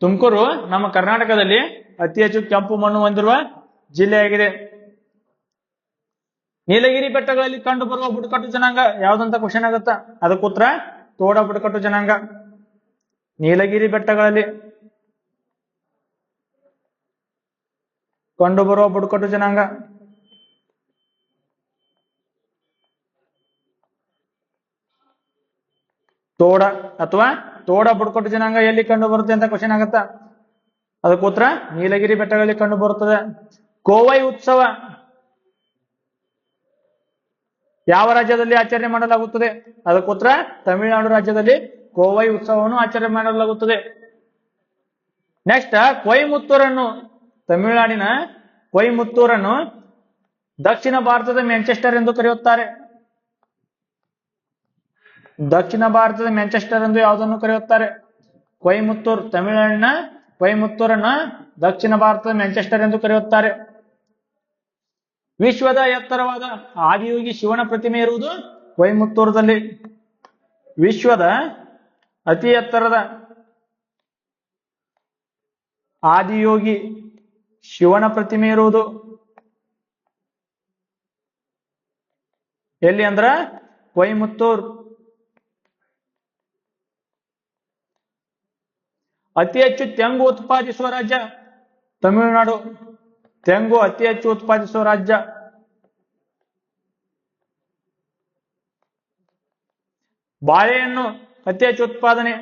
ತುಮಕೂರು ನಮ್ಮ ಕರ್ನಾಟಕದಲ್ಲಿ ಅತಿ ಹೆಚ್ಚು ಕೆಂಪು ಮಣ್ಣು ಹೊಂದಿರುವ ಜಿಲ್ಲೆಯಾಗಿದೆ. ನೀಲಗಿರಿ ಬೆಟ್ಟಗಳಲ್ಲಿ ಕಂಡು ಬರುವ ಬುಡಕಟ್ಟು ಜನಾಂಗ ಯಾವ್ದಂತ ಕ್ವಶನ್ ಆಗುತ್ತಾ? ಅದಕ್ಕೆ ಉತ್ತರ ತೋಡ ಬುಡಕಟ್ಟು ಜನಾಂಗ. ನೀಲಗಿರಿ ಬೆಟ್ಟಗಳಲ್ಲಿ ಕಂಡು ಬರುವ ಬುಡಕಟ್ಟು ಜನಾಂಗ ತೋಡ ಅಥವಾ ತೋಡ ಬುಡಕಟ್ಟು ಜನಾಂಗ ಎಲ್ಲಿ ಕಂಡು ಬರುತ್ತೆ ಅಂತ ಕ್ವಶನ್ ಆಗತ್ತಾ? ಅದಕ್ಕೆ ಉತ್ತರ ನೀಲಗಿರಿ ಬೆಟ್ಟಗಳಲ್ಲಿ ಕಂಡು ಬರುತ್ತದೆ. ಕೋವೈ ಉತ್ಸವ ಯಾವ ರಾಜ್ಯದಲ್ಲಿ ಆಚರಣೆ ಮಾಡಲಾಗುತ್ತದೆ? ಅದಕ್ಕೆ ಉತ್ತರ ತಮಿಳುನಾಡು ರಾಜ್ಯದಲ್ಲಿ ಕೋವೈ ಉತ್ಸವವನ್ನು ಆಚರಣೆ ಮಾಡಲಾಗುತ್ತದೆ. ನೆಕ್ಸ್ಟ್ ಕೊಯಮತ್ತೂರನ್ನು, ತಮಿಳುನಾಡಿನ ಕೊಯಮತ್ತೂರನ್ನು ದಕ್ಷಿಣ ಭಾರತದ ಮ್ಯಾಂಚೆಸ್ಟರ್ ಎಂದು ಕರೆಯುತ್ತಾರೆ. ದಕ್ಷಿಣ ಭಾರತದ ಮ್ಯಾಂಚೆಸ್ಟರ್ ಎಂದು ಯಾವುದನ್ನು ಕರೆಯುತ್ತಾರೆ? ಕೊಯಮತ್ತೂರ್. ತಮಿಳುನಾಡಿನ ಕೊಯಮತ್ತೂರನ್ನ ದಕ್ಷಿಣ ಭಾರತದ ಮ್ಯಾಂಚೆಸ್ಟರ್ ಎಂದು ಕರೆಯುತ್ತಾರೆ. ವಿಶ್ವದ ಎತ್ತರವಾದ ಆದಿಯೋಗಿ ಶಿವನ ಪ್ರತಿಮೆ ಇರುವುದು ಕೊಯಮತ್ತೂರದಲ್ಲಿ. ವಿಶ್ವದ ಅತಿ ಎತ್ತರದ ಆದಿಯೋಗಿ ಶಿವನ ಪ್ರತಿಮೆ ಇರುವುದು ಎಲ್ಲಿ ಅಂದ್ರ ಕೊಯಮತ್ತೂರ್. ಅತಿ ಹೆಚ್ಚು ತೆಂಗು ಉತ್ಪಾದಿಸುವ ರಾಜ್ಯ ತಮಿಳುನಾಡು. ತೆಂಗು ಅತಿ ಹೆಚ್ಚು ಉತ್ಪಾದಿಸುವ ರಾಜ್ಯ. ಬಾಳೆಹಣ್ಣು ಅತಿ ಹೆಚ್ಚು ಉತ್ಪಾದನೆ.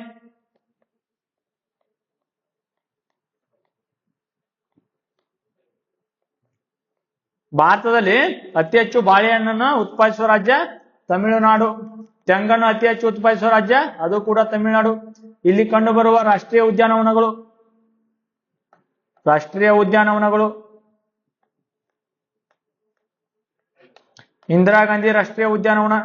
ಭಾರತದಲ್ಲಿ ಅತಿ ಹೆಚ್ಚು ಬಾಳೆಹಣ್ಣನ್ನು ಉತ್ಪಾದಿಸುವ ರಾಜ್ಯ ತಮಿಳುನಾಡು. ತೆಂಗನ್ನು ಅತಿ ಹೆಚ್ಚು ಉತ್ಪಾದಿಸುವ ರಾಜ್ಯ ಅದು ಕೂಡ ತಮಿಳುನಾಡು. ಇಲ್ಲಿ ಕಂಡು ಬರುವ ರಾಷ್ಟ್ರೀಯ ಉದ್ಯಾನವನಗಳು ಇಂದಿರಾ ಗಾಂಧಿ ರಾಷ್ಟ್ರೀಯ ಉದ್ಯಾನವನ.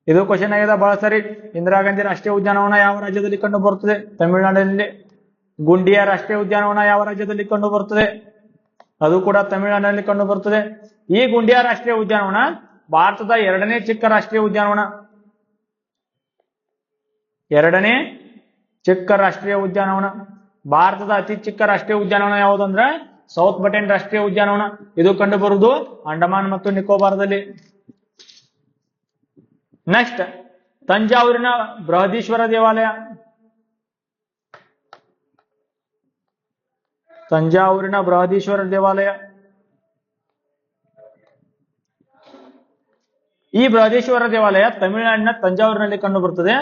ಇದು ಕ್ವಶನ್ ಆಗಿದೆ ಬಹಳ ಸರಿ. ಇಂದಿರಾ ಗಾಂಧಿ ರಾಷ್ಟ್ರೀಯ ಉದ್ಯಾನವನ ಯಾವ ರಾಜ್ಯದಲ್ಲಿ ಕಂಡು ಬರುತ್ತದೆ? ತಮಿಳುನಾಡಿನಲ್ಲಿ. ಗುಂಡಿಯ ರಾಷ್ಟ್ರೀಯ ಉದ್ಯಾನವನ ಯಾವ ರಾಜ್ಯದಲ್ಲಿ ಕಂಡು ಬರುತ್ತದೆ? ಅದು ಕೂಡ ತಮಿಳುನಾಡಿನಲ್ಲಿ ಕಂಡು ಬರುತ್ತದೆ. ಈ ಗುಂಡಿಯ ರಾಷ್ಟ್ರೀಯ ಉದ್ಯಾನವನ ಭಾರತದ 2ನೇ ಚಿಕ್ಕ ರಾಷ್ಟ್ರೀಯ ಉದ್ಯಾನವನ. 2ನೇ ಚಿಕ್ಕ ರಾಷ್ಟ್ರೀಯ ಉದ್ಯಾನವನ. ಭಾರತದ ಅತಿ ಚಿಕ್ಕ ರಾಷ್ಟ್ರೀಯ ಉದ್ಯಾನವನ ಯಾವುದಂದ್ರೆ ಸೌತ್ ಬಟೆನ್ ರಾಷ್ಟ್ರೀಯ ಉದ್ಯಾನವನ. ಇದು ಕಂಡು ಬರುವುದು ಅಂಡಮಾನ್ ಮತ್ತು ನಿಕೋಬಾರದಲ್ಲಿ. ನೆಕ್ಸ್ಟ್ ತಂಜಾವೂರಿನ ಬೃಹದೀಶ್ವರ ದೇವಾಲಯ. ತಂಜಾವೂರಿನ ಬೃಹದೀಶ್ವರ ದೇವಾಲಯ. ಈ ಬೃಹದೀಶ್ವರ ದೇವಾಲಯ ತಮಿಳುನಾಡಿನ ತಂಜಾವೂರಿನಲ್ಲಿ ಕಂಡು ಬರುತ್ತದೆ.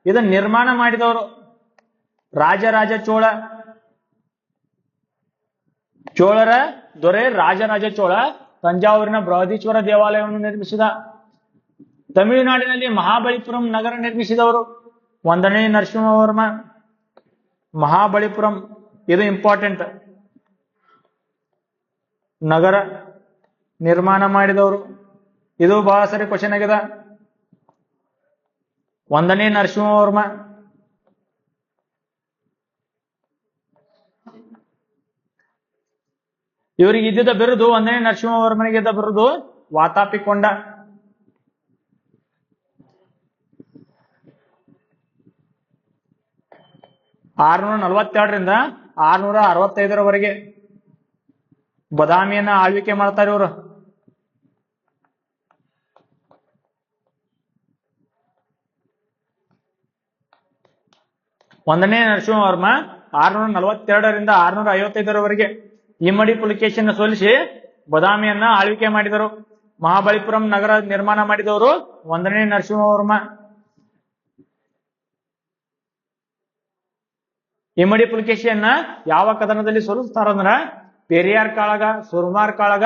ಇದನ್ನು ನಿರ್ಮಾಣ ಮಾಡಿದವರು ರಾಜರಾಜ ಚೋಳ. ಚೋಳರ ದೊರೆ ರಾಜರಾಜ ಚೋಳ ತಂಜಾವೂರಿನ ಬೃಹದೀಶ್ವರ ದೇವಾಲಯವನ್ನು ನಿರ್ಮಿಸಿದ. ತಮಿಳುನಾಡಿನಲ್ಲಿ ಮಹಾಬಲಿಪುರಂ ನಗರ ನಿರ್ಮಿಸಿದವರು 1ನೇ ನರಸಿಂಹವರ್ಮ. ಮಹಾಬಲಿಪುರಂ ಇದು ಇಂಪಾರ್ಟೆಂಟ್. ನಗರ ನಿರ್ಮಾಣ ಮಾಡಿದವರು, ಇದು ಬಹಳ ಸರಿ ಕ್ವಶನ್ ಆಗಿದೆ. 1ನೇ ನರಸಿಂಹವರ್ಮ. ಇವರಿಗೆ ಇದ್ದಿದ್ದ ಬಿರುದು, 1ನೇ ನರಸಿಂಹವರ್ಮನಿಗೆ ಇದ್ದ ಬಿರುದು ವಾತಾಪಿಕೊಂಡ. ರಿಂದ 665ರವರೆಗೆ ಬದಾಮಿಯನ್ನ ಆಳ್ವಿಕೆ ಮಾಡ್ತಾರೆ ಇವರು. ಒಂದನೇ ನರಸಿಂಹವರ್ಮ 642ರಿಂದ 655ರವರೆಗೆ ಇಮ್ಮಡಿ ಪುಲಿಕೇಶಿಯನ್ನು ಸೋಲಿಸಿ ಬದಾಮಿಯನ್ನ ಆಳ್ವಿಕೆ ಮಾಡಿದರು. ಮಹಾಬಲಿಪುರಂ ನಗರ ನಿರ್ಮಾಣ ಮಾಡಿದವರು 1ನೇ ನರಸಿಂಹವರ್ಮ. ಇಮ್ಮಡಿ ಪುಲಿಕೇಶಿಯನ್ನ ಯಾವ ಕದನದಲ್ಲಿ ಸೋಲಿಸ್ತಾರಂದ್ರ ಪೆರಿಯಾರ್ ಕಾಳಗ, ಸುರ್ಮಾರ್ ಕಾಳಗ,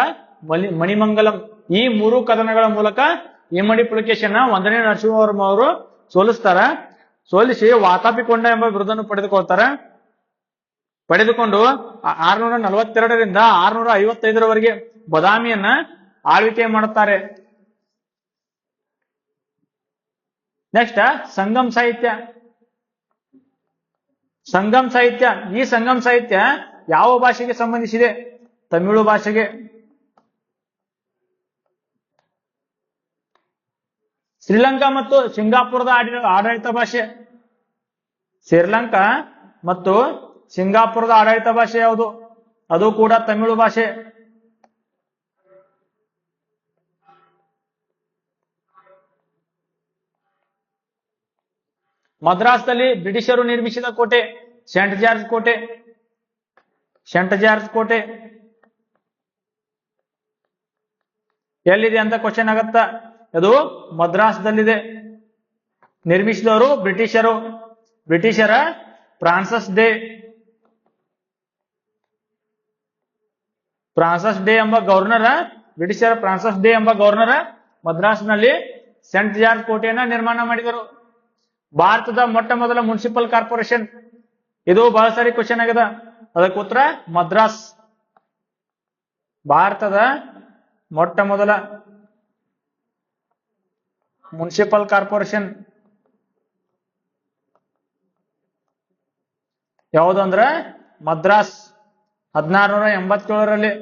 ಮಣಿಮಂಗಲಂ ಈ 3 ಕದನಗಳ ಮೂಲಕ ಇಮ್ಮಡಿ ಪುಲಿಕೇಶಿಯನ್ನ 1ನೇ ನರಸಿಂಹವರ್ಮ ಅವರು ಸೋಲಿಸ್ತಾರ. ಸೋಲಿಸಿ ವಾತಾಪಿಕೊಂಡ ಎಂಬ ಬಿರುದನ್ನು ಪಡೆದುಕೊಳ್ತಾರೆ. ಪಡೆದುಕೊಂಡು 642ರಿಂದ 655ರವರೆಗೆ ಬದಾಮಿಯನ್ನ ಆಳ್ವಿಕೆ ಮಾಡುತ್ತಾರೆ. ನೆಕ್ಸ್ಟ್ ಸಂಗಮ್ ಸಾಹಿತ್ಯ. ಸಂಗಮ್ ಸಾಹಿತ್ಯ, ಈ ಸಂಗಮ್ ಸಾಹಿತ್ಯ ಯಾವ ಭಾಷೆಗೆ ಸಂಬಂಧಿಸಿದೆ? ತಮಿಳು ಭಾಷೆಗೆ. ಶ್ರೀಲಂಕಾ ಮತ್ತು ಸಿಂಗಾಪುರದ ಆಡಳಿತ ಭಾಷೆ. ಶ್ರೀಲಂಕಾ ಮತ್ತು ಸಿಂಗಾಪುರದ ಆಡಳಿತ ಭಾಷೆ ಯಾವುದು? ಅದು ಕೂಡ ತಮಿಳು ಭಾಷೆ. ಮದ್ರಾಸ್ನಲ್ಲಿ ಬ್ರಿಟಿಷರು ನಿರ್ಮಿಸಿದ ಕೋಟೆ ಸೇಂಟ್ ಜಾರ್ಜ್ ಕೋಟೆ. ಸೇಂಟ್ ಜಾರ್ಜ್ ಕೋಟೆ ಎಲ್ಲಿದೆ ಅಂತ ಕ್ವಶನ್ ಆಗತ್ತ. ಅದು ಮದ್ರಾಸ್ದಲ್ಲಿದೆ. ನಿರ್ಮಿಸಿದವರು ಬ್ರಿಟಿಷರು. ಬ್ರಿಟಿಷರ ಫ್ರಾನ್ಸಿಸ್ ಡೇ ಎಂಬ ಗವರ್ನರ್, ಬ್ರಿಟಿಷರ ಫ್ರಾನ್ಸಿಸ್ ಡೇ ಎಂಬ ಗವರ್ನರ್ ಮದ್ರಾಸ್ನಲ್ಲಿ ಸೇಂಟ್ ಜಾರ್ಜ್ ಕೋಟೆಯನ್ನ ನಿರ್ಮಾಣ ಮಾಡಿದರು. ಭಾರತದ ಮೊಟ್ಟ ಮೊದಲ ಮುನ್ಸಿಪಲ್ ಕಾರ್ಪೊರೇಷನ್, ಇದು ಬಹಳ ಸಾರಿ ಕ್ವಶನ್ ಆಗಿದೆ. ಅದಕ್ಕೆ ಉತ್ತರ ಮದ್ರಾಸ್. ಭಾರತದ ಮೊಟ್ಟ ಮೊದಲ ಮುನ್ಸಿಪಲ್ ಕಾರ್ಪೊರೇಷನ್ ಯಾವುದು ಅಂದ್ರೆ ಮದ್ರಾಸ್. 1687ರಲ್ಲಿ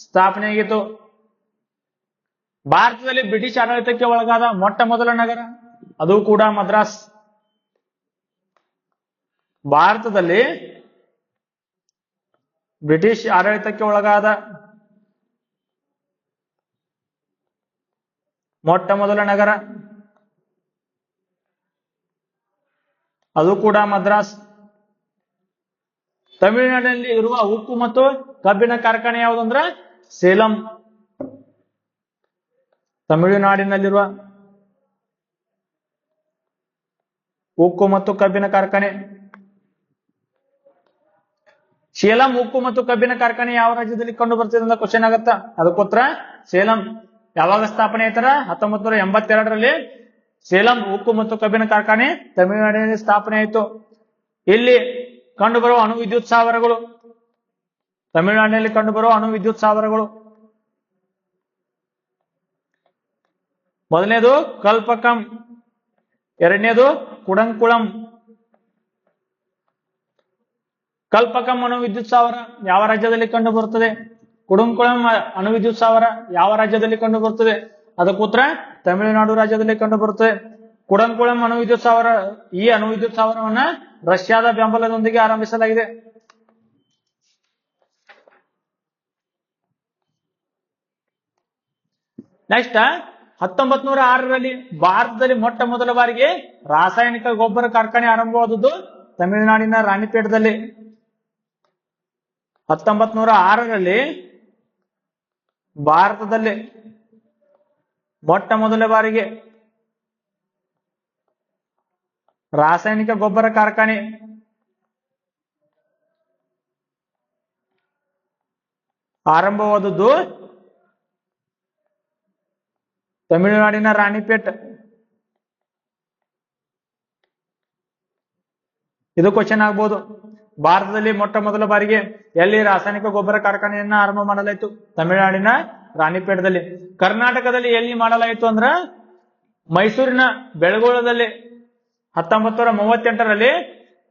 ಸ್ಥಾಪನೆ ಆಗಿತ್ತು. ಭಾರತದಲ್ಲಿ ಬ್ರಿಟಿಷ್ ಆಡಳಿತಕ್ಕೆ ಒಳಗಾದ ಮೊಟ್ಟ ಮೊದಲ ನಗರ, ಅದು ಕೂಡ ಮದ್ರಾಸ್. ಭಾರತದಲ್ಲಿ ಬ್ರಿಟಿಷ್ ಆಡಳಿತಕ್ಕೆ ಒಳಗಾದ ಮೊಟ್ಟ ಮೊದಲ ನಗರ, ಅದು ಕೂಡ ಮದ್ರಾಸ್. ತಮಿಳುನಾಡಿನಲ್ಲಿ ಇರುವ ಉಕ್ಕು ಮತ್ತು ಕಬ್ಬಿಣ ಕಾರ್ಖಾನೆ ಯಾವುದು ಅಂದ್ರೆ ಸೇಲಂ. ತಮಿಳುನಾಡಿನಲ್ಲಿರುವ ಉಕ್ಕು ಮತ್ತು ಕಬ್ಬಿಣ ಕಾರ್ಖಾನೆ. ಸೇಲಂ ಉಕ್ಕು ಮತ್ತು ಕಬ್ಬಿಣ ಕಾರ್ಖಾನೆ ಯಾವ ರಾಜ್ಯದಲ್ಲಿ ಕಂಡು ಬರ್ತದೆ ಅಂತ ಕ್ವಶನ್ ಆಗತ್ತ. ಅದಕ್ಕೋತ್ರ ಸೇಲಂ ಯಾವಾಗ ಸ್ಥಾಪನೆ ಆಯ್ತಾರ? 1982ರಲ್ಲಿ ಸೇಲಂ ಉಕ್ಕು ಮತ್ತು ಕಬ್ಬಿಣ ಕಾರ್ಖಾನೆ ತಮಿಳುನಾಡಿನಲ್ಲಿ ಸ್ಥಾಪನೆ ಆಯಿತು. ಇಲ್ಲಿ ಕಂಡುಬರುವ ಅಣು ವಿದ್ಯುತ್ ಸ್ಥಾವರಗಳು, ತಮಿಳುನಾಡಿನಲ್ಲಿ ಕಂಡುಬರುವ ಅಣು ವಿದ್ಯುತ್ ಸ್ಥಾವರಗಳು: ಮೊದಲನೇದು ಕಲ್ಪಕಂ, ಎರಡನೇದು ಕುಡಂಕುಳಂ. ಕಲ್ಪಕಂ ಅಣು ವಿದ್ಯುತ್ ಸ್ಥಾವರ ಯಾವ ರಾಜ್ಯದಲ್ಲಿ ಕಂಡು ಬರುತ್ತದೆ? ಕುಡಂಕುಳಂ ಅಣು ವಿದ್ಯುತ್ ಸ್ಥಾವರ ಯಾವ ರಾಜ್ಯದಲ್ಲಿ ಕಂಡು ಬರುತ್ತದೆ? ಅದಕ್ಕೆ ಉತ್ತರ ತಮಿಳುನಾಡು ರಾಜ್ಯದಲ್ಲಿ ಕಂಡು ಬರುತ್ತದೆ. ಕುಡಂಕುಳಂ ಅಣು ವಿದ್ಯುತ್ ಸ್ಥಾವರ, ಈ ಅಣು ವಿದ್ಯುತ್ ಸ್ಥಾವರವನ್ನ ರಷ್ಯಾದ ಬೆಂಬಲದೊಂದಿಗೆ ಆರಂಭಿಸಲಾಗಿದೆ. ನೆಕ್ಸ್ಟ್ 1906ರಲ್ಲಿ ಭಾರತದಲ್ಲಿ ಮೊಟ್ಟ ಮೊದಲ ಬಾರಿಗೆ ರಾಸಾಯನಿಕ ಗೊಬ್ಬರ ಕಾರ್ಖಾನೆ ಆರಂಭವಾದದ್ದು ತಮಿಳುನಾಡಿನ ರಾಣಿಪೇಟದಲ್ಲಿ. 1906ರಲ್ಲಿ ಭಾರತದಲ್ಲಿ ಮೊಟ್ಟ ಮೊದಲ ಬಾರಿಗೆ ರಾಸಾಯನಿಕ ಗೊಬ್ಬರ ಕಾರ್ಖಾನೆ ಆರಂಭವಾದದ್ದು ತಮಿಳುನಾಡಿನ ರಾಣಿಪೇಟ್. ಇದು ಕ್ವಶನ್ ಆಗ್ಬೋದು. ಭಾರತದಲ್ಲಿ ಮೊಟ್ಟ ಮೊದಲ ಬಾರಿಗೆ ಎಲ್ಲಿ ರಾಸಾಯನಿಕ ಗೊಬ್ಬರ ಕಾರ್ಖಾನೆಯನ್ನ ಆರಂಭ ಮಾಡಲಾಯಿತು? ತಮಿಳುನಾಡಿನ ರಾಣಿಪೇಟದಲ್ಲಿ. ಕರ್ನಾಟಕದಲ್ಲಿ ಎಲ್ಲಿ ಮಾಡಲಾಯಿತು ಅಂದ್ರ ಮೈಸೂರಿನ ಬೆಳಗೊಳದಲ್ಲಿ 1938ರಲ್ಲಿ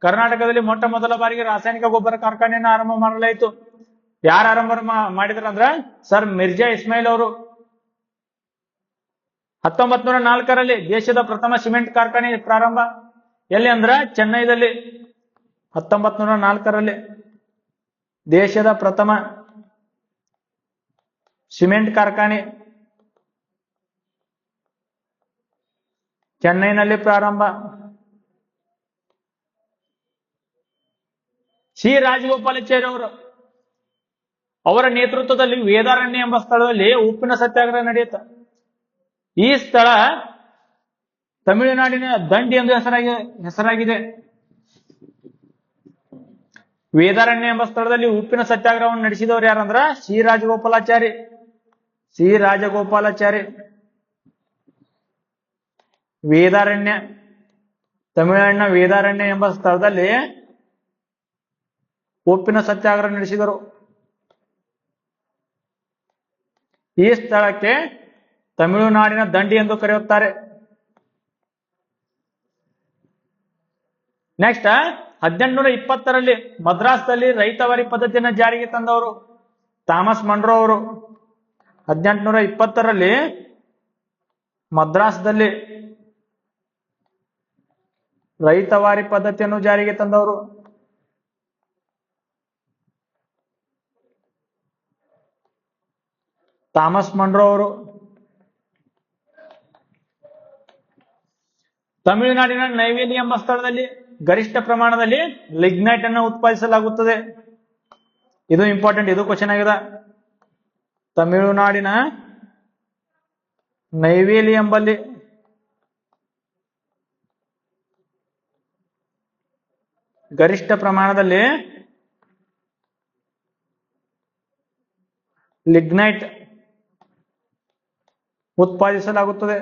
ಕರ್ನಾಟಕದಲ್ಲಿ ಮೊಟ್ಟ ಮೊದಲ ಬಾರಿಗೆ ರಾಸಾಯನಿಕ ಗೊಬ್ಬರ ಕಾರ್ಖಾನೆಯನ್ನ ಆರಂಭ ಮಾಡಲಾಯಿತು. ಯಾರು ಆರಂಭ ಮಾಡಿದ್ರಂದ್ರ ಸರ್ ಮಿರ್ಜಾ ಇಸ್ಮಾಯಿಲ್ ಅವರು. 1904ರಲ್ಲಿ ದೇಶದ ಪ್ರಥಮ ಸಿಮೆಂಟ್ ಕಾರ್ಖಾನೆ ಪ್ರಾರಂಭ ಎಲ್ಲಿ ಅಂದ್ರ ಚೆನ್ನೈದಲ್ಲಿ. 1904ರಲ್ಲಿ ದೇಶದ ಪ್ರಥಮ ಸಿಮೆಂಟ್ ಕಾರ್ಖಾನೆ ಚೆನ್ನೈನಲ್ಲಿ ಪ್ರಾರಂಭ. ಸಿ ರಾಜಗೋಪಾಲಾಚಾರಿ ಅವರು ಅವರ ನೇತೃತ್ವದಲ್ಲಿ ವೇದಾರಣ್ಯ ಎಂಬ ಸ್ಥಳದಲ್ಲಿ ಉಪ್ಪಿನ ಸತ್ಯಾಗ್ರಹ ನಡೆಯುತ್ತೆ. ಈ ಸ್ಥಳ ತಮಿಳುನಾಡಿನ ದಂಡಿ ಎಂದು ಹೆಸರಾಗಿದೆ. ವೇದಾರಣ್ಯ ಎಂಬ ಸ್ಥಳದಲ್ಲಿ ಉಪ್ಪಿನ ಸತ್ಯಾಗ್ರಹವನ್ನು ನಡೆಸಿದವರು ಯಾರಂದ್ರ ಸಿ ರಾಜಗೋಪಾಲಾಚಾರಿ. ವೇದಾರಣ್ಯ, ತಮಿಳುನಾಡಿನ ವೇದಾರಣ್ಯ ಎಂಬ ಸ್ಥಳದಲ್ಲಿ ಉಪ್ಪಿನ ಸತ್ಯಾಗ್ರಹ ನಡೆಸಿದರು. ಈ ಸ್ಥಳಕ್ಕೆ ತಮಿಳುನಾಡಿನ ದಂಡಿ ಎಂದು ಕರೆಯುತ್ತಾರೆ. ನೆಕ್ಸ್ಟ್ 1820ರಲ್ಲಿ ಮದ್ರಾಸ್ನಲ್ಲಿ ರೈತವಾರಿ ಪದ್ಧತಿಯನ್ನು ಜಾರಿಗೆ ತಂದವರು ಥಾಮಸ್ ಮನ್ರೋ ಅವರು. 1820ರಲ್ಲಿ ಮದ್ರಾಸ್ದಲ್ಲಿ ರೈತವಾರಿ ಪದ್ಧತಿಯನ್ನು ಜಾರಿಗೆ ತಂದವರು ಥಾಮಸ್ ಮನ್ರೋ ಅವರು. ತಮಿಳುನಾಡಿನ ನೈವೇಲಿ ಎಂಬ ಸ್ಥಳದಲ್ಲಿ ಗರಿಷ್ಠ ಪ್ರಮಾಣದಲ್ಲಿ ಲಿಗ್ನೈಟ್ ಅನ್ನು ಉತ್ಪಾದಿಸಲಾಗುತ್ತದೆ. ಇದು ಇಂಪಾರ್ಟೆಂಟ್, ಇದು ಕ್ವಶನ್ ಆಗಿದೆ. ತಮಿಳುನಾಡಿನ ನೈವೇಲಿ ಎಂಬಲ್ಲಿ ಗರಿಷ್ಠ ಪ್ರಮಾಣದಲ್ಲಿ ಲಿಗ್ನೈಟ್ ಉತ್ಪಾದಿಸಲಾಗುತ್ತದೆ.